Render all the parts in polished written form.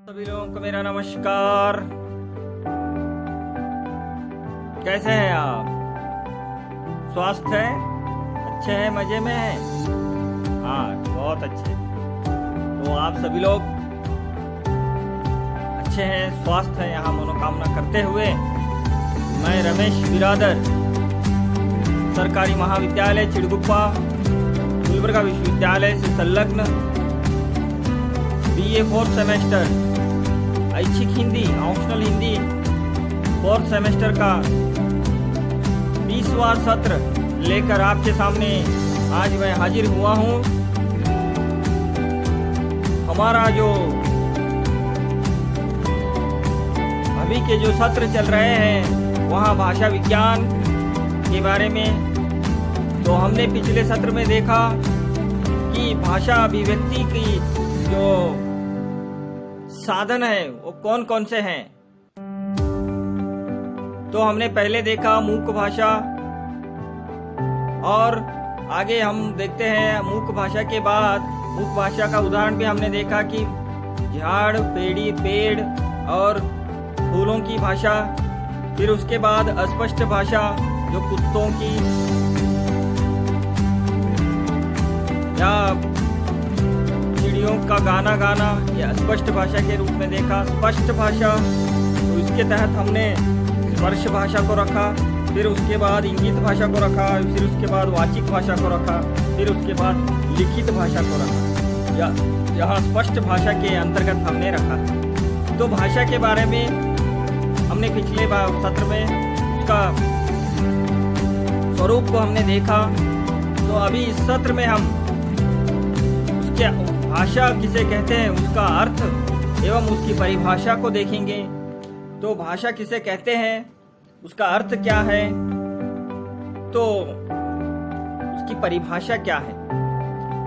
सभी लोगों को मेरा नमस्कार। कैसे हैं आप? स्वस्थ हैं? अच्छे हैं? मजे में हैं? हाँ, बहुत अच्छे। तो आप सभी लोग अच्छे हैं, स्वस्थ हैं, यहाँ मनोकामना करते हुए मैं रमेश बिरादर, सरकारी महाविद्यालय चिड़गुप्पा, गुलबर्गा विश्वविद्यालय से संलग्न BA 4th सेमेस्टर ऐच्छिक Hindi, optional Hindi 4th semester का 20वां सत्र लेकर आपके सामने आज मैं हाजिर हुआ हूँ। हमारा जो अभी के जो सत्र चल रहे हैं वहाँ भाषा विज्ञान के बारे में, तो हमने पिछले सत्र में देखा कि भाषा अभिव्यक्ति की जो साधन है वो कौन कौन से हैं। तो हमने पहले देखा मूक भाषा, और आगे हम देखते हैं मूक भाषा के बाद मूक भाषा का उदाहरण भी हमने देखा कि झाड़, पेड़ और फूलों की भाषा। फिर उसके बाद अस्पष्ट भाषा जो कुत्तों की या चिड़ियों का गाना या स्पष्ट भाषा के रूप में देखा। स्पष्ट भाषा, तो इसके तहत हमने स्पर्श भाषा को रखा, फिर उसके बाद इंगित भाषा को रखा, फिर उसके बाद वाचिक भाषा को रखा, फिर उसके बाद लिखित भाषा को रखा, या यहाँ स्पष्ट भाषा के अंतर्गत हमने रखा। तो भाषा के बारे में हमने पिछले सत्र में उसका स्वरूप को हमने देखा। तो अभी इस सत्र में हम उसके भाषा किसे कहते हैं, उसका अर्थ एवं उसकी परिभाषा को देखेंगे। तो भाषा किसे कहते हैं, उसका अर्थ क्या है, तो उसकी परिभाषा क्या है,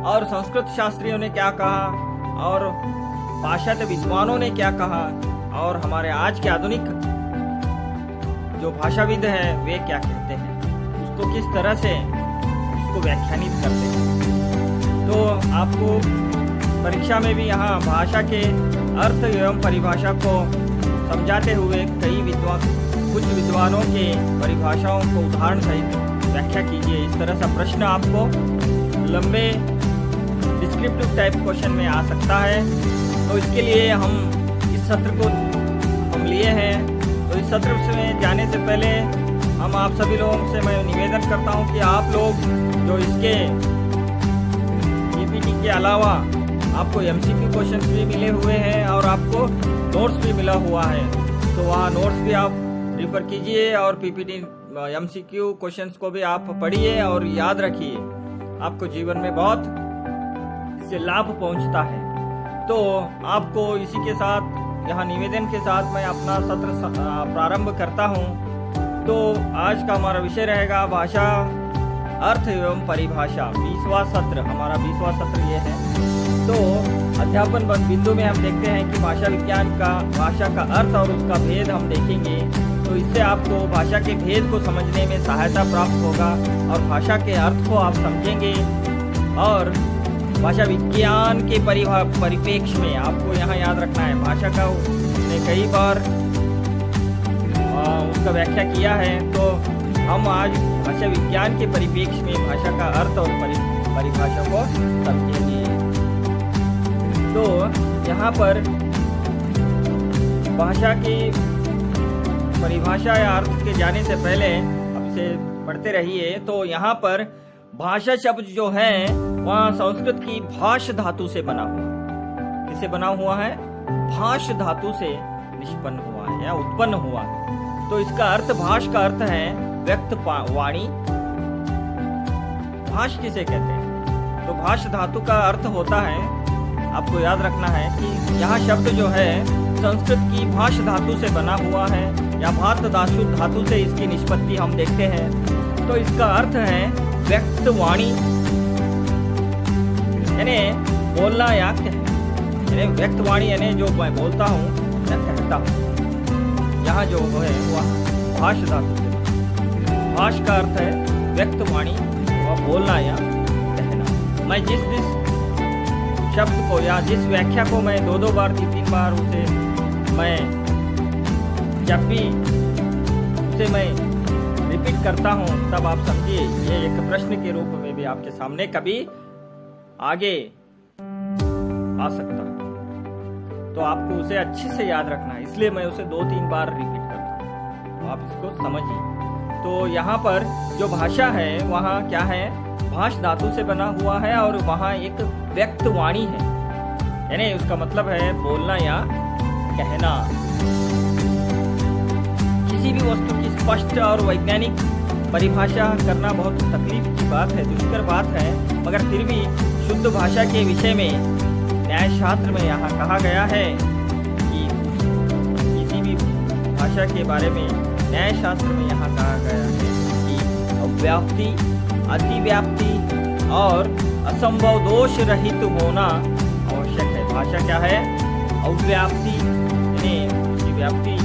और संस्कृत शास्त्रियों ने क्या कहा, और पाश्चात्य विद्वानों ने क्या कहा, और हमारे आज के आधुनिक जो भाषाविद हैं वे क्या कहते हैं, उसको किस तरह से उसको व्याख्यानित करते हैं। तो आपको परीक्षा में भी यहाँ भाषा के अर्थ एवं परिभाषा को समझाते हुए कुछ विद्वानों के परिभाषाओं को उदाहरण सहित व्याख्या कीजिए। इस तरह का प्रश्न आपको लंबे डिस्क्रिप्टिव टाइप क्वेश्चन में आ सकता है। तो इसके लिए हम इस सत्र को हम लिए हैं। तो इस सत्र में जाने से पहले हम आप सभी लोगों से मैं निवेदन करता हूं कि आप लोग जो इसके PPT के अलावा आपको MCQ क्वेश्चंस भी मिले हुए हैं और आपको नोट्स भी मिला हुआ है, तो वहाँ नोट्स भी आप रेफर कीजिए और PPT MCQ क्वेश्चंस को भी आप पढ़िए और याद रखिए। आपको जीवन में बहुत इससे लाभ पहुंचता है। तो आपको इसी के साथ यहाँ निवेदन के साथ मैं अपना सत्र प्रारंभ करता हूँ। तो आज का हमारा विषय रहेगा भाषा, अर्थ एवं परिभाषा। 20वां सत्र, हमारा 20वां सत्र ये है। तो अध्यापन बिंदु में हम देखते हैं कि भाषा विज्ञान का भाषा का अर्थ और उसका भेद हम देखेंगे। तो इससे आपको भाषा के भेद को समझने में सहायता प्राप्त होगा और भाषा के अर्थ को आप समझेंगे। और भाषा विज्ञान के परिप्रेक्ष्य में आपको यहाँ याद रखना है, भाषा का हमने कई बार उसका व्याख्या किया है। तो हम आज भाषा विज्ञान के परिप्रेक्ष्य में भाषा का अर्थ और परिभाषा को समझेंगे। तो यहाँ पर भाषा की परिभाषा या अर्थ के जाने से पहले आपसे पढ़ते रहिए। तो यहाँ पर भाषा शब्द जो है वहाँ संस्कृत की भाष धातु से बना हुआ। किससे बना हुआ है? भाष धातु से निष्पन्न हुआ है या उत्पन्न हुआ है। तो इसका अर्थ, भाष का अर्थ है व्यक्त वाणी। भाष किसे कहते हैं? तो भाष धातु का अर्थ होता है, आपको याद रखना है कि यह शब्द जो है संस्कृत की भाष धातु से बना हुआ है या भात धातु से इसकी निष्पत्ति हम देखते हैं। तो इसका अर्थ है व्यक्त वाणी, यानी बोलना या कहना, यानी व्यक्त वाणी यानी जो मैं बोलता हूँ या कहता हूँ। यहाँ जो है वह भाष धातु से, भाष का अर्थ है व्यक्त वाणी, वह बोलना या कहना। मैं जिस शब्द को या जिस व्याख्या को मैं 2-2 बार 3-3 बार उसे मैं जब भी उसे मैं रिपीट करता हूँ तब आप समझिए ये एक प्रश्न के रूप में भी आपके सामने कभी आगे आ सकता है, तो आपको उसे अच्छे से याद रखना है, इसलिए मैं उसे 2-3 बार रिपीट करता हूँ, तो आप इसको समझिए। तो यहाँ पर जो भाषा है वहाँ क्या है, भाष धातु से बना हुआ है और वहाँ एक व्यक्त वाणी है, यानी उसका मतलब है बोलना या कहना। किसी भी वस्तु की स्पष्ट और वैज्ञानिक परिभाषा करना बहुत तकलीफ की बात है, दुष्कर बात है, मगर फिर भी शुद्ध भाषा के विषय में न्याय शास्त्र में यहाँ कहा गया है कि किसी भी भाषा के बारे में न्याय शास्त्र में यहाँ कहा गया है कि अव्याप्ति, अतिव्याप्ति और असंभव दोष रहित होना आवश्यक है। भाषा क्या है, अव्याप्ति यानी उसकी व्याप्ति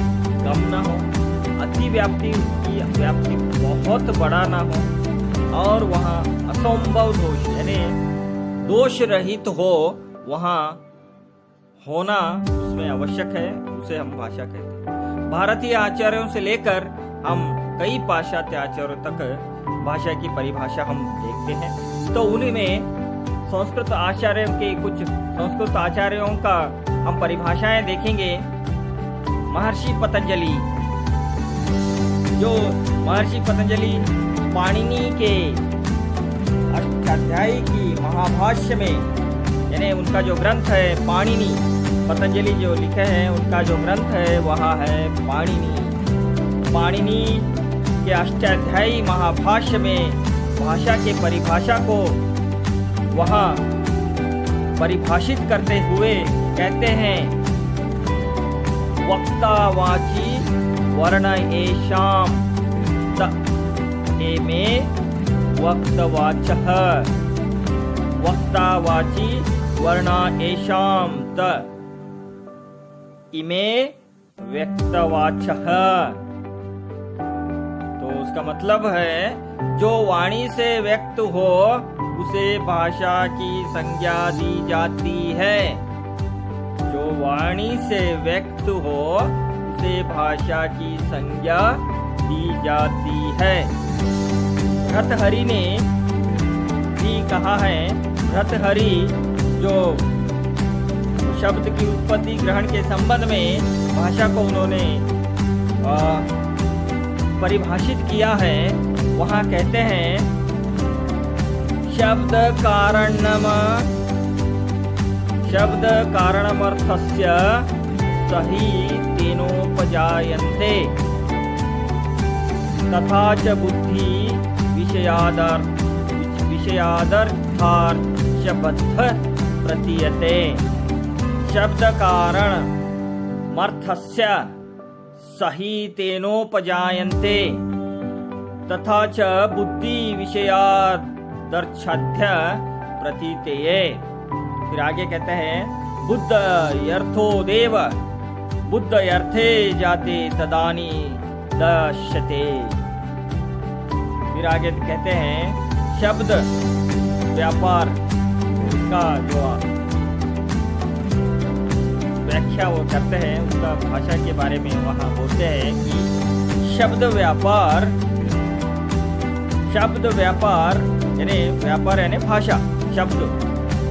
कम ना हो, अतिव्याप्ति उसकी व्याप्ति बहुत बड़ा ना हो, और वहाँ असंभव दोष यानी दोष रहित हो वहाँ होना उसमें आवश्यक है, उसे हम भाषा कहते हैं। भारतीय आचार्यों से लेकर हम कई पाश्चात्य आचार्यों तक भाषा की परिभाषा हम देखते हैं, तो उनमें संस्कृत आचार्यों के कुछ संस्कृत आचार्यों का हम परिभाषाएं देखेंगे। महर्षि पतंजलि, जो महर्षि पतंजलि पाणिनि के अष्टाध्यायी की महाभाष्य में, यानी उनका जो ग्रंथ है पाणिनि, पतंजलि जो लिखे हैं उनका जो ग्रंथ है वह है पाणिनि। पाणिनि के अष्टाध्यायी महाभाष्य में भाषा के परिभाषा को वहाँ परिभाषित करते हुए कहते हैं, वक्तावाची वर्ण एषाम त एमे वक्तवाचः, वक्तावाची वर्णा एषाम त इमे व्यक्तवाचः। तो उसका मतलब है जो वाणी से व्यक्त हो उसे भाषा की संज्ञा दी जाती है, जो वाणी से व्यक्त हो उसे भाषा की संज्ञा दी जाती है। भर्तृहरि ने भी कहा है, भर्तृहरि जो शब्द की उत्पत्ति ग्रहण के संबंध में भाषा को उन्होंने परिभाषित किया है, वहाँ कहते हैं शब्द कारणमर्थस्य सही तेनोपजायन्ते तथा च बुद्धि विषयादर्थार्चबद्ध प्रतीयते। शब्द कारण मर्थस्य सही तेनोपजायन्ते तथा च बुद्धि विषयादर्थार्थ प्रतीयते। फिर आगे कहते हैं बुद्ध यर्थो देव, बुद्ध यर्थे जाते तदानी दश्यते। फिर आगे कहते हैं शब्द व्यापार, उसका जो व्याख्या वो करते हैं उसका भाषा के बारे में वहाँ बोलते हैं कि शब्द व्यापार यानी भाषा, शब्द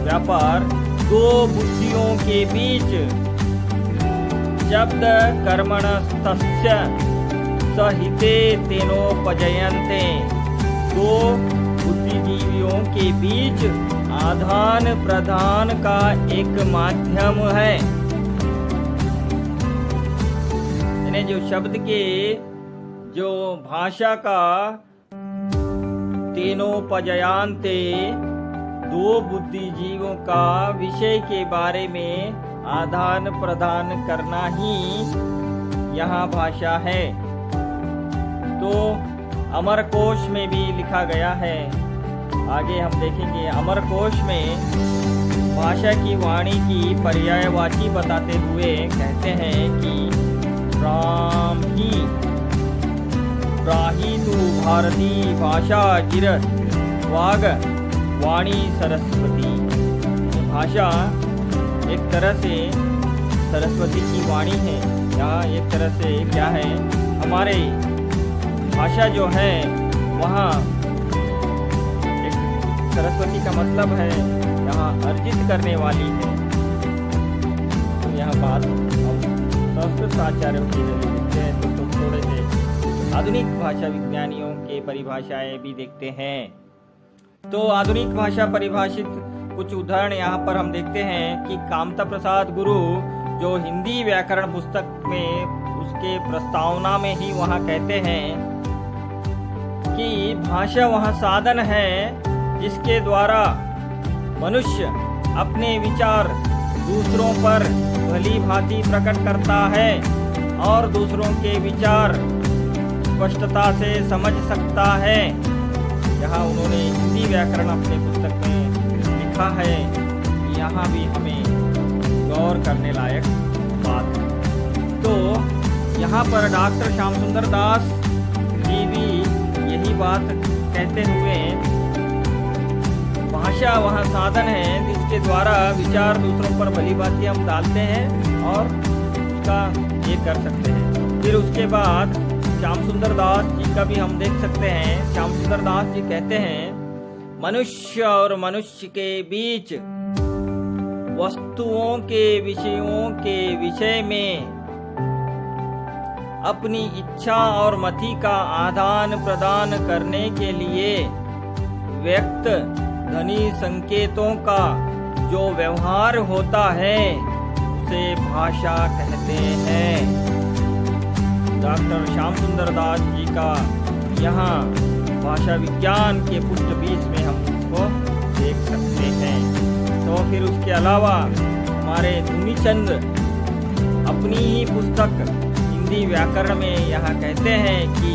व्यापार दो बुद्धियों के बीच शब्द कर्मणस्तस्य सहिते तेनोपजयन्ते, दो बुद्धिजीवियों के बीच आदान प्रदान का एक माध्यम है। यानी जो शब्द के जो भाषा का तेनोपजयन्ते, दो बुद्धिजीवों का विषय के बारे में आदान प्रदान करना ही यहाँ भाषा है। तो अमरकोश में भी लिखा गया है, आगे हम देखेंगे। अमरकोश में भाषा की वाणी की पर्यायवाची बताते हुए कहते हैं कि प्राही तु भारती भाषा गिर वाग वाणी सरस्वती। भाषा एक तरह से सरस्वती की वाणी है, या एक तरह से क्या है, हमारे भाषा जो है वहाँ एक सरस्वती का मतलब है यहाँ अर्जित करने वाली है। तो यहाँ बात हम संस्कृत आचार्यों की जगह देखते हैं तो थोड़े से आधुनिक भाषा विज्ञानियों के परिभाषाएं भी देखते हैं। तो आधुनिक भाषा परिभाषित कुछ उदाहरण यहाँ पर हम देखते हैं कि कामता प्रसाद गुरु जो हिंदी व्याकरण पुस्तक में उसके प्रस्तावना में ही वहाँ कहते हैं कि भाषा वह साधन है जिसके द्वारा मनुष्य अपने विचार दूसरों पर भली भांति प्रकट करता है और दूसरों के विचार स्पष्टता से समझ सकता है। यहाँ उन्होंने हिंदी व्याकरण अपने पुस्तक में लिखा है, यहाँ भी हमें गौर करने लायक बात है। तो यहाँ पर डॉक्टर श्याम सुंदर दास जी भी यही बात कहते हुए भाषा वह साधन है जिसके द्वारा विचार दूसरों पर भली भांति हम डालते हैं और उसका ये कर सकते हैं। फिर उसके बाद श्याम सुंदर दास जी का भी हम देख सकते हैं। श्याम सुंदर दास जी कहते हैं मनुष्य और मनुष्य के बीच वस्तुओं के विषयों के विषय में अपनी इच्छा और मति का आदान प्रदान करने के लिए व्यक्त ध्वनि संकेतों का जो व्यवहार होता है उसे भाषा कहते हैं। डॉक्टर श्याम सुंदर दास जी का यहाँ भाषा विज्ञान के पुष्ट 20 में हम इसको देख सकते हैं। तो फिर उसके अलावा हमारे धूमीचंद अपनी ही पुस्तक हिंदी व्याकरण में यहाँ कहते हैं कि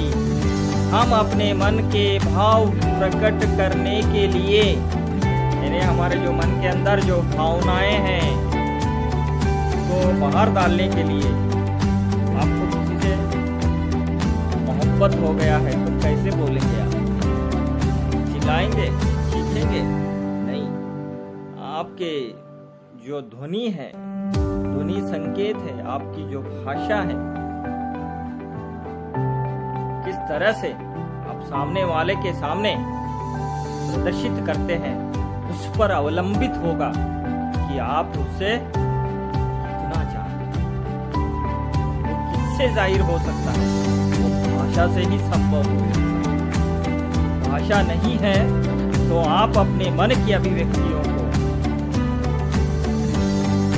हम अपने मन के भाव प्रकट करने के लिए, यानी हमारे जो मन के अंदर जो भावनाएं हैं तो बाहर डालने के लिए, आपको किसी से मोहब्बत हो गया है तो कैसे बोलेंगे आप? चिल्लाएंगे, चीखेंगे? नहीं। आपके जो ध्वनि है, ध्वनि संकेत है, आपकी जो भाषा है, किस तरह से आप सामने वाले के सामने प्रदर्शित करते हैं उस पर अवलंबित होगा कि आप उससे कितना चाहते हैं। वो किससे जाहिर हो सकता है? वो भाषा से ही संभव हो सकता है। भाषा नहीं है तो आप अपने मन की अभिव्यक्तियों को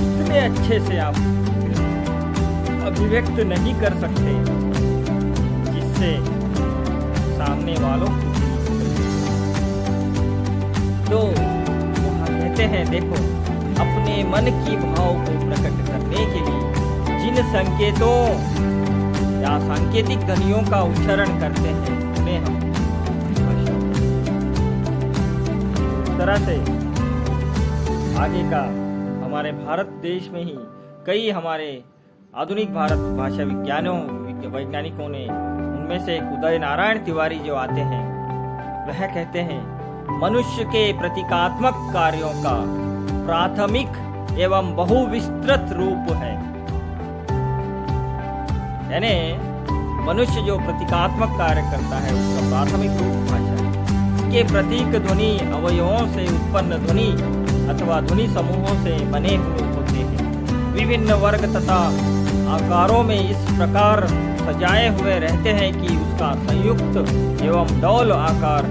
इतने अच्छे से आप अभिव्यक्त नहीं कर सकते जिससे सामने वालों को तो वहाँ कहते हैं देखो, अपने मन की भाव को प्रकट करने के लिए जिन संकेतों या सांकेतिक ध्वनियों का उच्चारण करते हैं उन्हें हम भाषा। इस तरह से आगे का हमारे भारत देश में ही कई हमारे आधुनिक भारत भाषा वैज्ञानिकों ने, उनमें से एक उदय नारायण तिवारी जो आते हैं, वह कहते हैं मनुष्य के प्रतीकात्मक कार्यों का प्राथमिक एवं बहुविस्तृत रूप है। यानी मनुष्य जो प्रतीकात्मक कार्य करता है उसका प्राथमिक रूप भाषा है। इसके प्रतीक ध्वनि अवयवों से उत्पन्न ध्वनि अथवा ध्वनि समूहों से बने हुए होते हैं। विभिन्न वर्ग तथा आकारों में इस प्रकार सजाए हुए रहते हैं कि उसका संयुक्त एवं डौल आकार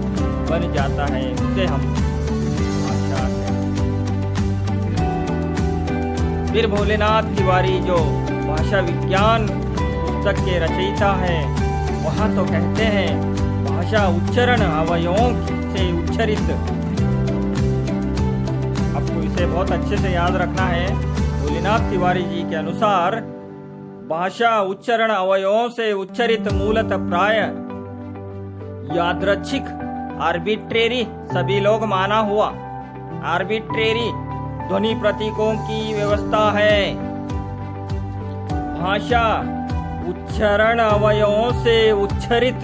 बन जाता है, उसे हम भाषा कहते हैं। फिर भोलेनाथ तिवारी जो भाषा विज्ञान पुस्तक के रचयिता है, वहाँ तो कहते हैं भाषा उच्चारण अवयवों से उच्चरित। आपको इसे बहुत अच्छे से याद रखना है। भोलेनाथ तिवारी जी के अनुसार भाषा उच्चारण अवयवों से उच्चरित मूलतः प्राय यादृच्छिक आर्बिट्रेरी सभी लोग माना हुआ आर्बिट्रेरी ध्वनि प्रतीकों की व्यवस्था है। भाषा उच्चारण अवयवों से उच्चरित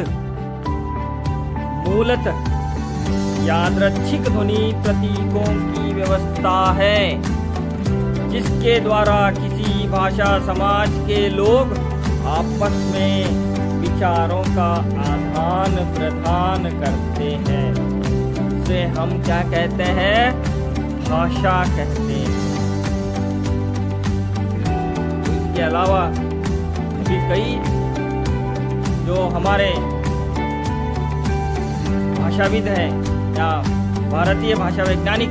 मूलतः यादृच्छिक ध्वनि प्रतीकों की व्यवस्था है जिसके द्वारा किसी भाषा समाज के लोग आपस में विचारों का आदान प्रदान करते हैं। उसे हम क्या कहते हैं? भाषा कहते हैं। तो इसके अलावा अभी कई जो हमारे भाषाविद हैं या भारतीय भाषा वैज्ञानिक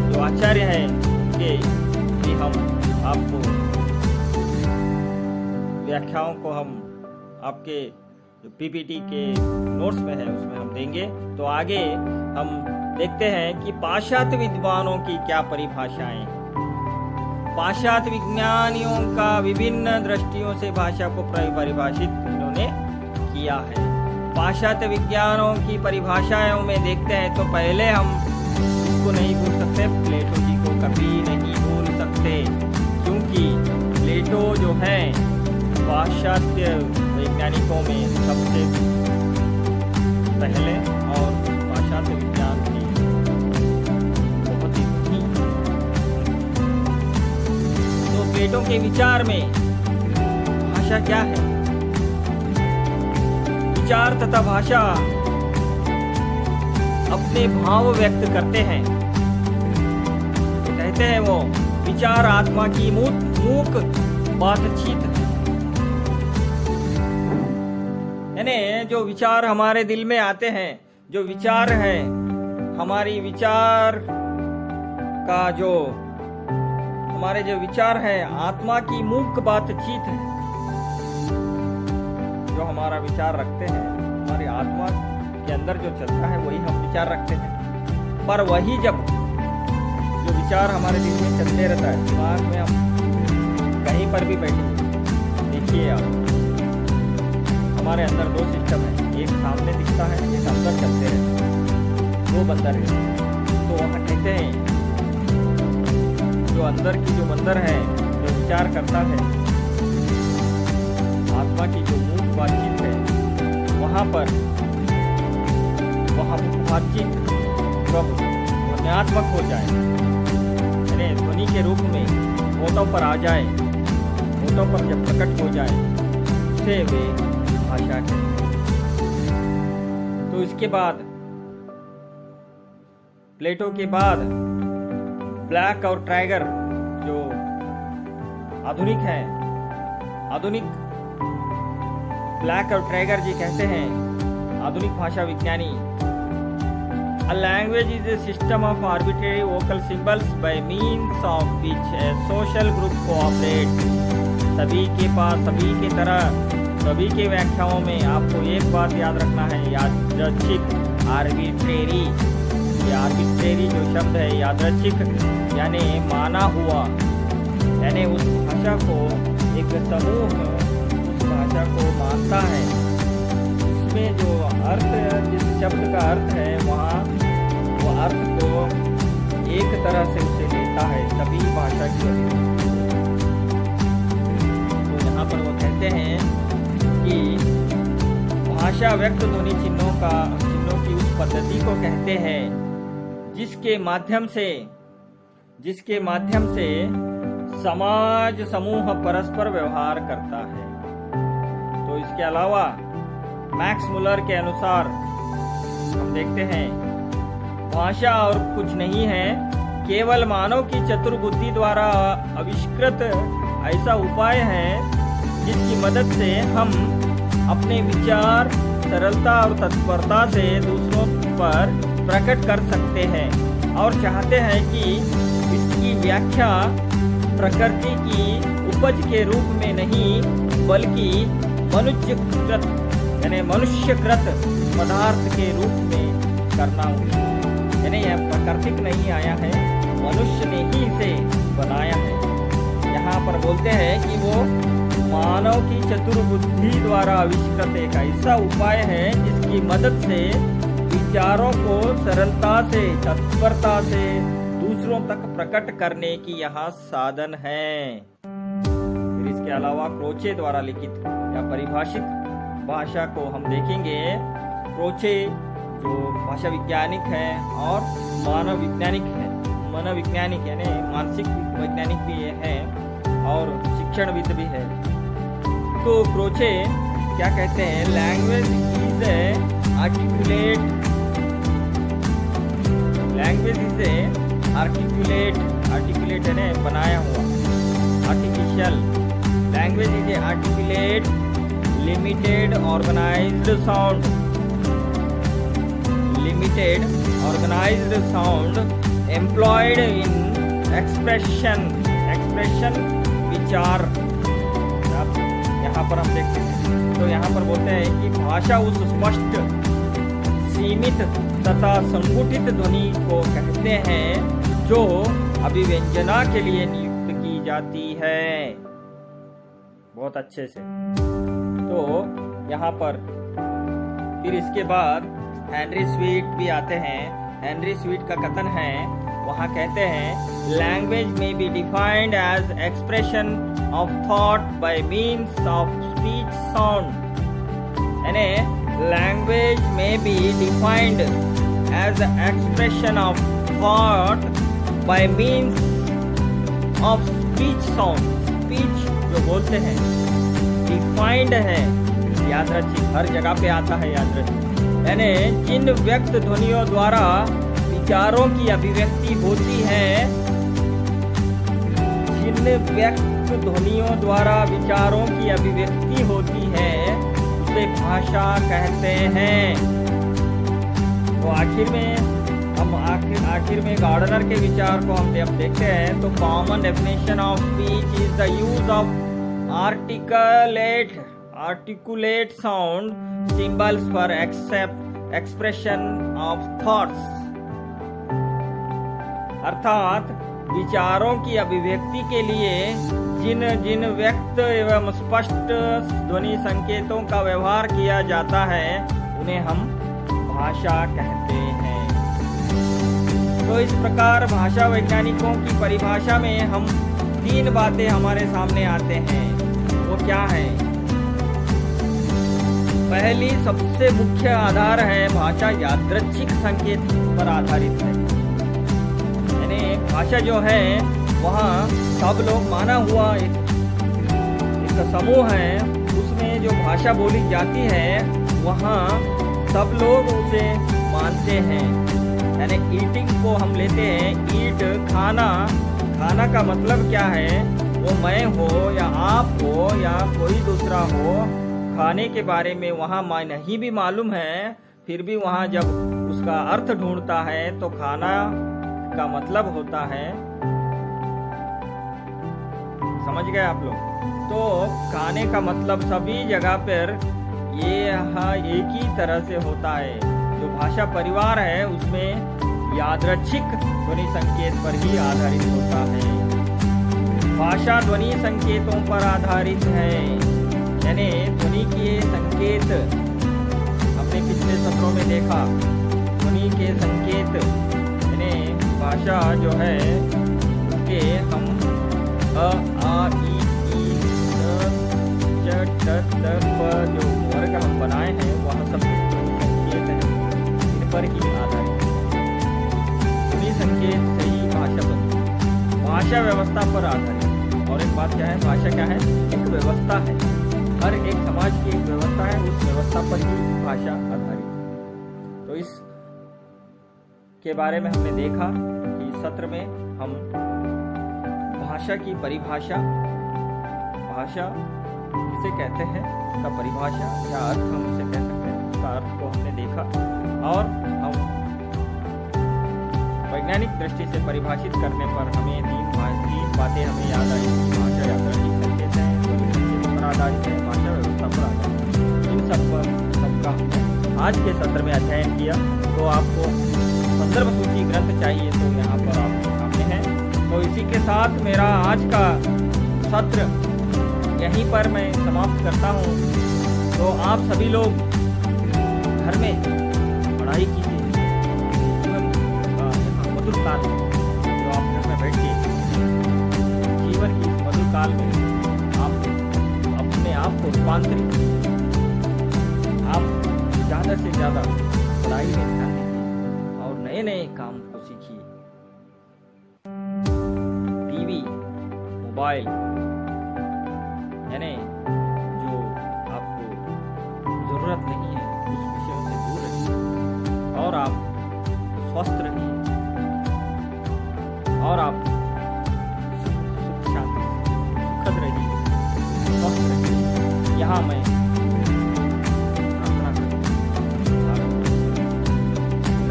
जो आचार्य हैं के भी हम आपको व्याख्याओं को हम आपके जो पीपीटी के नोट्स में है उसमें हम देंगे। तो आगे हम देखते हैं कि पाश्चात्य विद्वानों की क्या परिभाषाएं। पाश्चात्य विज्ञानियों का विभिन्न दृष्टियों से भाषा को परिभाषित इन्होंने किया है। पाश्चात्य विज्ञानों की परिभाषाओं में देखते हैं तो पहले हम इसको नहीं भूल सकते, प्लेटो जी को कभी नहीं भूल सकते, क्योंकि प्लेटो जो है पाश्चात्य वैज्ञानिकों में सबसे पहले और पाश्चात्य विज्ञान की बहुत ही धनी। तो प्लेटो के विचार में भाषा क्या है? विचार तथा भाषा अपने भाव व्यक्त करते हैं। तो कहते हैं वो विचार आत्मा की मूक बातचीत है। यानी जो विचार हमारे दिल में आते हैं, जो विचार है हमारी विचार का जो हमारे जो विचार है आत्मा की मूक बातचीत है। जो हमारा विचार रखते हैं हमारी आत्मा के अंदर जो चलता है वही हम विचार रखते हैं। पर वही जब जो विचार हमारे दिल में चलते रहता है, दिमाग में हम कहीं पर भी बैठे, देखिए आप हमारे अंदर दो सिस्टम है, एक सामने दिखता है, एक अंदर चलते रहते हैं, दो बंदर है। तो वहाँ कहते हैं जो अंदर की जो बंदर है जो विचार करता है, आत्मा की जो मूक बातचीत है, वहाँ पर वह बातचीत जब ध्वन्यात्मक हो जाए, यानी ध्वनि के रूप में होठों पर आ जाए, होठों पर जब प्रकट हो जाए, उसे वे भाषा कहते हैं। तो इसके बाद प्लेटो के बाद ब्लैक और टाइगर जो आधुनिक है, आधुनिक ब्लैक और टाइगर जी कहते हैं, आधुनिक भाषा विज्ञानी, A language is a system of arbitrary vocal symbols by means of which a social group cooperates। सभी के पास सभी की तरह सभी के व्याख्याओं में आपको एक बात याद रखना है, यादृच्छिक आर्बिट्रेरी। ये आर्बिट्रेरी जो शब्द है यादृच्छिक यानी माना हुआ, यानी उस भाषा को एक समूह उस भाषा को मानता है। उसमें जो अर्थ जिस शब्द का अर्थ है वहाँ वो अर्थ को एक तरह से उसे लेता है, तभी भाषा की। तो यहाँ पर वो कहते हैं कि भाषा व्यक्त ध्वनि चिन्हों की उस पद्धति को कहते हैं जिसके माध्यम से समाज समूह परस्पर व्यवहार करता है। तो इसके अलावा मैक्स मुलर के अनुसार हम देखते हैं भाषा और कुछ नहीं है, केवल मानव की चतुर बुद्धि द्वारा आविष्कृत ऐसा उपाय है जिसकी मदद से हम अपने विचार सरलता और तत्परता से दूसरों पर प्रकट कर सकते हैं और चाहते हैं कि इसकी व्याख्या प्रकृति की उपज के रूप में नहीं बल्कि मनुष्यकृत पदार्थ के रूप में करना उचित। यानी यह प्राकृतिक नहीं आया है, मनुष्य ने ही इसे बनाया है। यहाँ पर बोलते हैं कि वो मानव की चतुर बुद्धि द्वारा आविष्कृत एक ऐसा उपाय है जिसकी मदद से विचारों को सरलता से तत्परता से दूसरों तक प्रकट करने की यहाँ साधन है। फिर इसके अलावा क्रोचे द्वारा लिखित या परिभाषित भाषा को हम देखेंगे। क्रोचे जो भाषा वैज्ञानिक है और मानव वैज्ञानिक है, मनोवैज्ञानिक यानी मानसिक वैज्ञानिक भी है और शिक्षणविद भी है। तो क्रोचे क्या कहते हैं, language is a articulate, language is a articulate, articulate यानी बनाया हुआ, artificial, language is a articulate limited organised sound, limited organised sound employed in expression, expression विचार। अब यहाँ पर हम देखते हैं तो यहाँ पर बोलते हैं कि भाषा उस स्पष्ट, सीमित तथा संगठित ध्वनि को कहते हैं जो अभिव्यंजना के लिए नियुक्त की जाती है। बहुत अच्छे से। तो यहाँ पर फिर इसके बाद हेनरी स्वीट भी आते हैं। हेनरी स्वीट का कथन है, वहाँ कहते हैं language may be defined as expression of thought by means of speech sound, यानी language may be defined as expression of thought by means of speech sound, speech जो बोलते हैं डिफाइंड है, याद रखिए हर जगह पे आता है, याद रखिए, यानी जिन व्यक्त ध्वनियों द्वारा विचारों की अभिव्यक्ति होती है, जिन व्यक्त ध्वनियों द्वारा विचारों की अभिव्यक्ति होती है उसे भाषा कहते हैं। तो आखिर में हम आखिर में गार्डनर के विचार को हम जब देखते हैं तो common definition of speech is the use of articulate sound symbols for expression of thoughts, अर्थात विचारों की अभिव्यक्ति के लिए जिन जिन व्यक्त एवं स्पष्ट ध्वनि संकेतों का व्यवहार किया जाता है उन्हें हम भाषा कहते हैं। तो इस प्रकार भाषा वैज्ञानिकों की परिभाषा में हम 3 बातें हमारे सामने आते हैं। वो क्या है? पहली सबसे मुख्य आधार है भाषा यादृच्छिक संकेत पर आधारित है, यानी भाषा जो है वहाँ सब लोग माना हुआ एक समूह है, उसमें जो भाषा बोली जाती है वहाँ सब लोग उसे मानते हैं। यानी ईटिंग को हम लेते हैं, ईट खाना, खाना का मतलब क्या है? वो मैं हो या आप हो या कोई दूसरा हो, खाने के बारे में वहाँ नहीं भी मालूम है, फिर भी वहाँ जब उसका अर्थ ढूंढता है तो खाना का मतलब होता है, समझ गए आप लोग? तो खाने का मतलब सभी जगह पर ये एक ही तरह से होता है। जो भाषा परिवार है उसमें यादृच्छिक ध्वनि संकेत पर ही आधारित होता है। भाषा ध्वनि संकेतों पर आधारित है, यानी ध्वनि के संकेत हमने पिछले सत्रों में देखा, ध्वनि के संकेत यानी भाषा जो है उसके हम अ आ ई च ट त प जो वर्ग हम बनाए हैं वह सब संकेत हैं, इन पर ही आधारित ध्वनि संकेत से ही भाषा बनती है। भाषा व्यवस्था पर आधारित। और एक बात क्या है, भाषा क्या है? एक व्यवस्था है, हर एक समाज की एक व्यवस्था है, उस व्यवस्था पर ही भाषा आधारित है। तो इस के बारे में हमने देखा कि सत्र में हम भाषा की परिभाषा, भाषा किसे कहते हैं, उसका परिभाषा या अर्थ हम उसे कह सकते हैं, उसका अर्थ को हमने देखा और हम वैज्ञानिक दृष्टि से परिभाषित करने पर हमें तीन बातें हमें याद आई। भाषा यादृच्छिक संकेत है, ध्वनि संकेतों पर आधारित है, भाषा व्यवस्था पर आधारित है। इन सबका हमने आज के सत्र में अध्ययन किया। तो आपको संदर्भ सूची ग्रंथ चाहिए तो यहाँ पर आपके सामने है। तो इसी के साथ मेरा आज का सत्र यहीं पर मैं समाप्त करता हूँ। तो आप सभी लोग घर में पढ़ाई कीजिए, मधुर काल जो आप घर में बैठ के जीवन की मधुर काल में आप अपने आप को रूपांतरित, आप ज़्यादा से ज़्यादा पढ़ाई में ध्यान दीजिए और नए नए काम को सीखिए। टीवी, मोबाइल यानी जो आपको जरूरत नहीं है उस विषयों से दूर रहिए और आप स्वस्थ रहिए और आप सुख शांति सुखद रहिए, स्वस्थ रहिए। यहाँ मैं प्रार्थना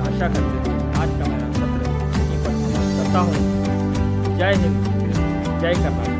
आशा करते हुए आज का मेरा सत्र यहीं पर समाप्त करता हूँ। जय हिंद, जय कर्नाटक।